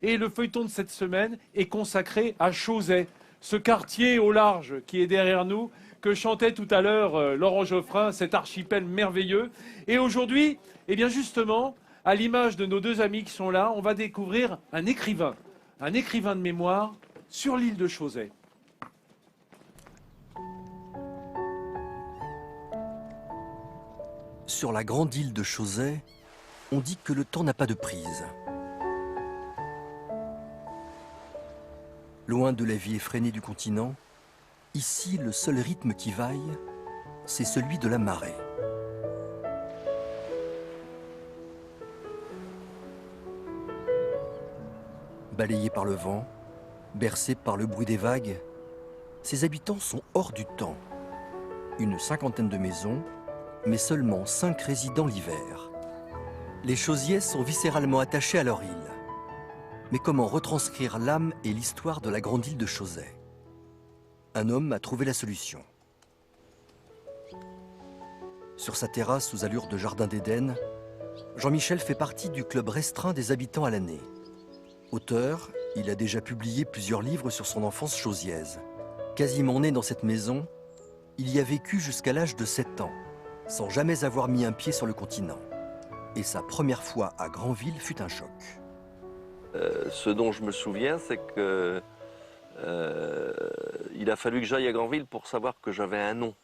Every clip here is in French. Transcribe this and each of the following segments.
Et le feuilleton de cette semaine est consacré à Chauzet, ce quartier au large qui est derrière nous, que chantait tout à l'heure Laurent Geoffrin, cet archipel merveilleux. Et aujourd'hui, eh bien justement, à l'image de nos deux amis qui sont là, on va découvrir un écrivain de mémoire sur l'île de Chauzet. Sur la grande île de Chauzet, on dit que le temps n'a pas de prise. Loin de la vie effrénée du continent, ici le seul rythme qui vaille, c'est celui de la marée. Balayés par le vent, bercés par le bruit des vagues, ses habitants sont hors du temps. Une cinquantaine de maisons, mais seulement 5 résidents l'hiver. Les Chauziais sont viscéralement attachés à leur île. Mais comment retranscrire l'âme et l'histoire de la grande île de Chauzet? Un homme a trouvé la solution. Sur sa terrasse aux allures de jardin d'Éden, Jean-Michel fait partie du club restreint des habitants à l'année. Auteur, il a déjà publié plusieurs livres sur son enfance chauziaise. Quasiment né dans cette maison, il y a vécu jusqu'à l'âge de 7 ans, sans jamais avoir mis un pied sur le continent. Et sa première fois à Granville fut un choc. Ce dont je me souviens, c'est que il a fallu que j'aille à Granville pour savoir que j'avais un nom.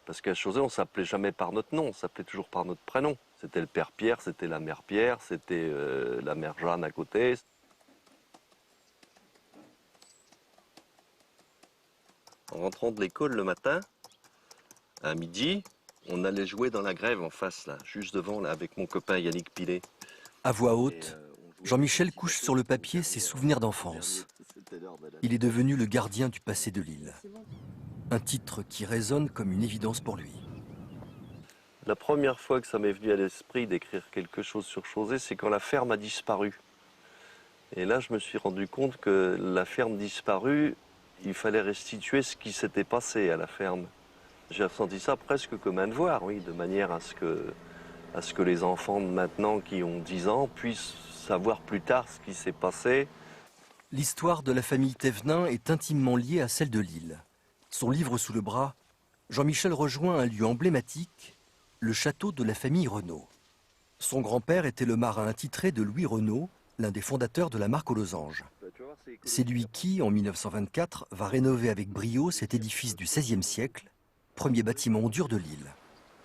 Parce qu'à Chauzet, on ne s'appelait jamais par notre nom, on s'appelait toujours par notre prénom. C'était le père Pierre, c'était la mère Pierre, c'était la mère Jeanne à côté. En rentrant de l'école le matin, à midi, on allait jouer dans la grève en face, là, juste devant, là, avec mon copain Yannick Pilet. À voix haute, Jean-Michel couche sur le papier ses souvenirs d'enfance. Il est devenu le gardien du passé de l'île. Un titre qui résonne comme une évidence pour lui. La première fois que ça m'est venu à l'esprit d'écrire quelque chose sur Chauzet, c'est quand la ferme a disparu. Et là, je me suis rendu compte que la ferme disparue, il fallait restituer ce qui s'était passé à la ferme. J'ai ressenti ça presque comme un devoir, oui, de manière à ce que les enfants de maintenant qui ont 10 ans puissent savoir plus tard ce qui s'est passé. L'histoire de la famille Thévenin est intimement liée à celle de l'île. Son livre sous le bras, Jean-Michel rejoint un lieu emblématique, le château de la famille Renault. Son grand-père était le marin attitré de Louis Renault, l'un des fondateurs de la marque aux losanges. C'est lui qui, en 1924, va rénover avec brio cet édifice du XVIe siècle, premier bâtiment en dur de l'île.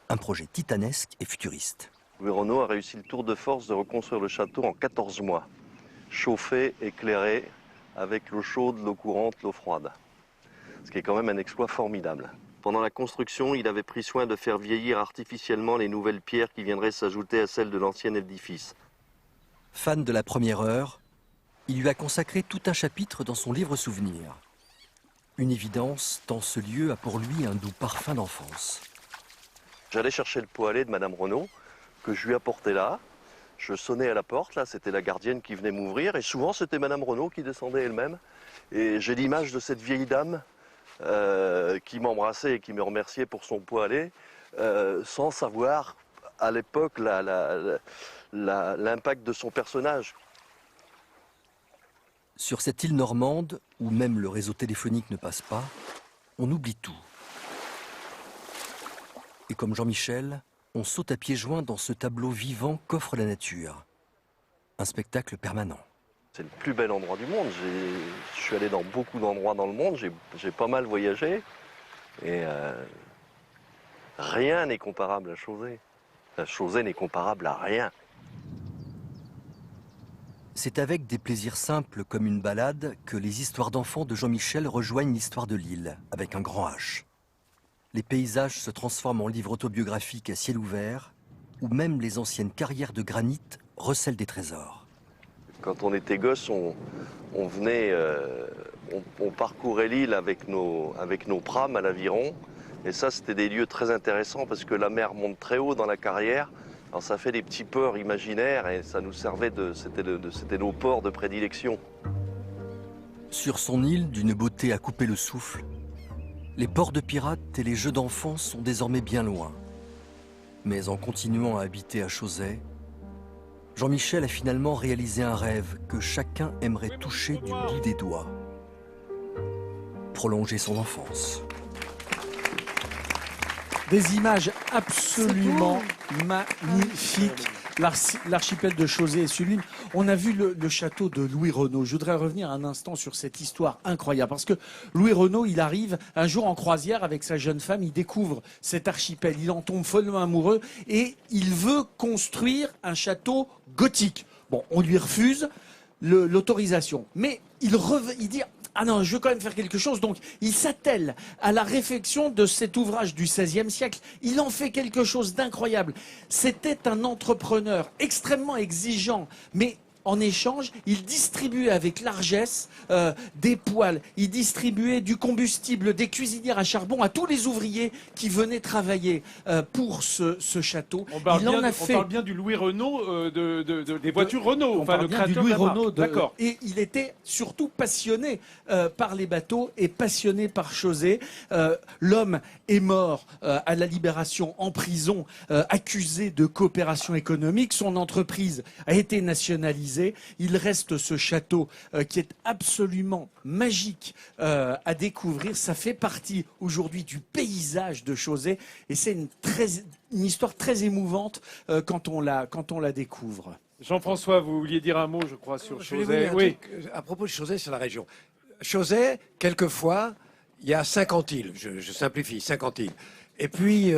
Un projet titanesque et futuriste. Louis Renault a réussi le tour de force de reconstruire le château en 14 mois. Chauffé, éclairé, avec l'eau chaude, l'eau courante, l'eau froide. Ce qui est quand même un exploit formidable. Pendant la construction, il avait pris soin de faire vieillir artificiellement les nouvelles pierres qui viendraient s'ajouter à celles de l'ancien édifice. Fan de la première heure, il lui a consacré tout un chapitre dans son livre souvenir. Une évidence, tant ce lieu a pour lui un doux parfum d'enfance. J'allais chercher le poêlé de Madame Renault, que je lui apportais là. Je sonnais à la porte, là, c'était la gardienne qui venait m'ouvrir, et souvent c'était Madame Renault qui descendait elle-même. Et j'ai l'image de cette vieille dame qui m'embrassait et qui me remerciait pour son poêlé, sans savoir à l'époque l'impact de son personnage. Sur cette île normande, où même le réseau téléphonique ne passe pas, on oublie tout. Et comme Jean-Michel, on saute à pieds joints dans ce tableau vivant qu'offre la nature. Un spectacle permanent. C'est le plus bel endroit du monde. Je suis allé dans beaucoup d'endroits dans le monde, j'ai pas mal voyagé. Et rien n'est comparable à Chauzet. Chauzet n'est comparable à rien. C'est avec des plaisirs simples comme une balade que les histoires d'enfants de Jean-Michel rejoignent l'histoire de l'île, avec un grand H. Les paysages se transforment en livres autobiographiques à ciel ouvert, où même les anciennes carrières de granit recèlent des trésors. Quand on était gosse, on venait, on parcourait l'île avec nos prames à l'aviron. Et ça, c'était des lieux très intéressants parce que la mer monte très haut dans la carrière. Alors ça fait des petits ports imaginaires et ça nous servait c'était nos ports de prédilection. Sur son île, d'une beauté à couper le souffle, les ports de pirates et les jeux d'enfants sont désormais bien loin. Mais en continuant à habiter à Chauzet, Jean-Michel a finalement réalisé un rêve que chacun aimerait toucher du bout des doigts. Prolonger son enfance. Des images absolument magnifiques. L'archipel de Chausey est sublime. On a vu le château de Louis Renault. Je voudrais revenir un instant sur cette histoire incroyable. Parce que Louis Renault, il arrive un jour en croisière avec sa jeune femme. Il découvre cet archipel. Il en tombe follement amoureux. Et il veut construire un château gothique. Bon, on lui refuse l'autorisation. Mais il dit... Ah non, je veux quand même faire quelque chose. Donc, il s'attelle à la réfection de cet ouvrage du XVIe siècle. Il en fait quelque chose d'incroyable. C'était un entrepreneur extrêmement exigeant, mais en échange, il distribuait avec largesse des poêles, il distribuait du combustible, des cuisinières à charbon à tous les ouvriers qui venaient travailler pour ce château. On parle bien du Louis Renault, des voitures Renault. On parle bien du Louis Renault. D'accord. Et il était surtout passionné par les bateaux et passionné par Chausey. L'homme est mort à la Libération en prison, accusé de coopération économique. Son entreprise a été nationalisée. Il reste ce château qui est absolument magique à découvrir. Ça fait partie aujourd'hui du paysage de Chausey et c'est une histoire très émouvante quand on la découvre. Jean-François, vous vouliez dire un mot, je crois, sur Je voulais Chausey. vous dire un truc, à propos de Chausey sur la région. Chausey, quelquefois, il y a 50 îles, je simplifie, 50 îles. Et puis,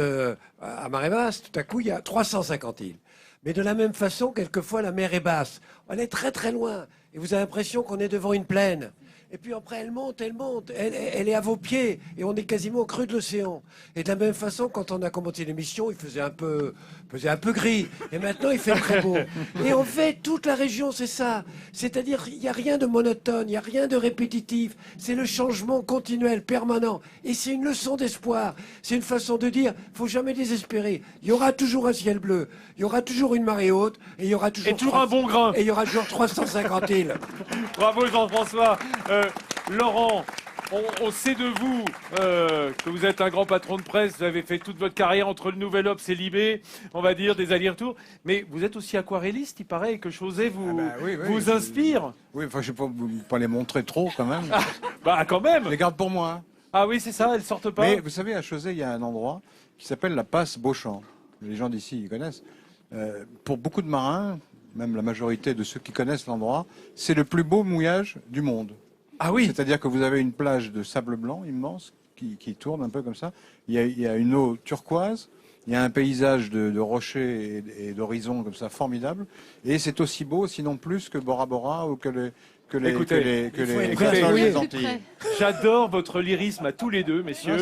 à marée basse, tout à coup, il y a 350 îles. Mais de la même façon, quelquefois, la mer est basse. Elle est très très loin. Et vous avez l'impression qu'on est devant une plaine. Et puis après, elle monte. Elle est à vos pieds. Et on est quasiment au creux de l'océan. Et de la même façon, quand on a commencé l'émission, il faisait un peu gris. Et maintenant, il fait très beau. Et en fait, toute la région, c'est ça. C'est-à-dire, il n'y a rien de monotone, il n'y a rien de répétitif. C'est le changement continuel, permanent. Et c'est une leçon d'espoir. C'est une façon de dire, il ne faut jamais désespérer. Il y aura toujours un ciel bleu. Il y aura toujours une marée haute. Et il y aura toujours, un bon grain. Et il y aura toujours 350 îles. Bravo Jean-François. Laurent, on sait de vous que vous êtes un grand patron de presse, vous avez fait toute votre carrière entre le Nouvel Obs et Libé, on va dire, des allers-retours, mais vous êtes aussi aquarelliste, il paraît, que Chausey vous inspire. Oui, enfin, je ne vais pas les montrer trop quand même. Bah quand même. Je les garde pour moi. Hein. Ah oui, c'est ça, elles sortent pas. Mais vous savez, à Chausey, il y a un endroit qui s'appelle la Passe Beauchamp. Les gens d'ici, ils connaissent. Pour beaucoup de marins, même la majorité de ceux qui connaissent l'endroit, c'est le plus beau mouillage du monde. Ah oui. C'est-à-dire que vous avez une plage de sable blanc immense qui tourne un peu comme ça. Il y a une eau turquoise, il y a un paysage de rochers et d'horizons comme ça formidable. Et c'est aussi beau, sinon plus que Bora Bora ou que les Écoutez, Antilles. j'adore votre lyrisme à tous les deux, messieurs.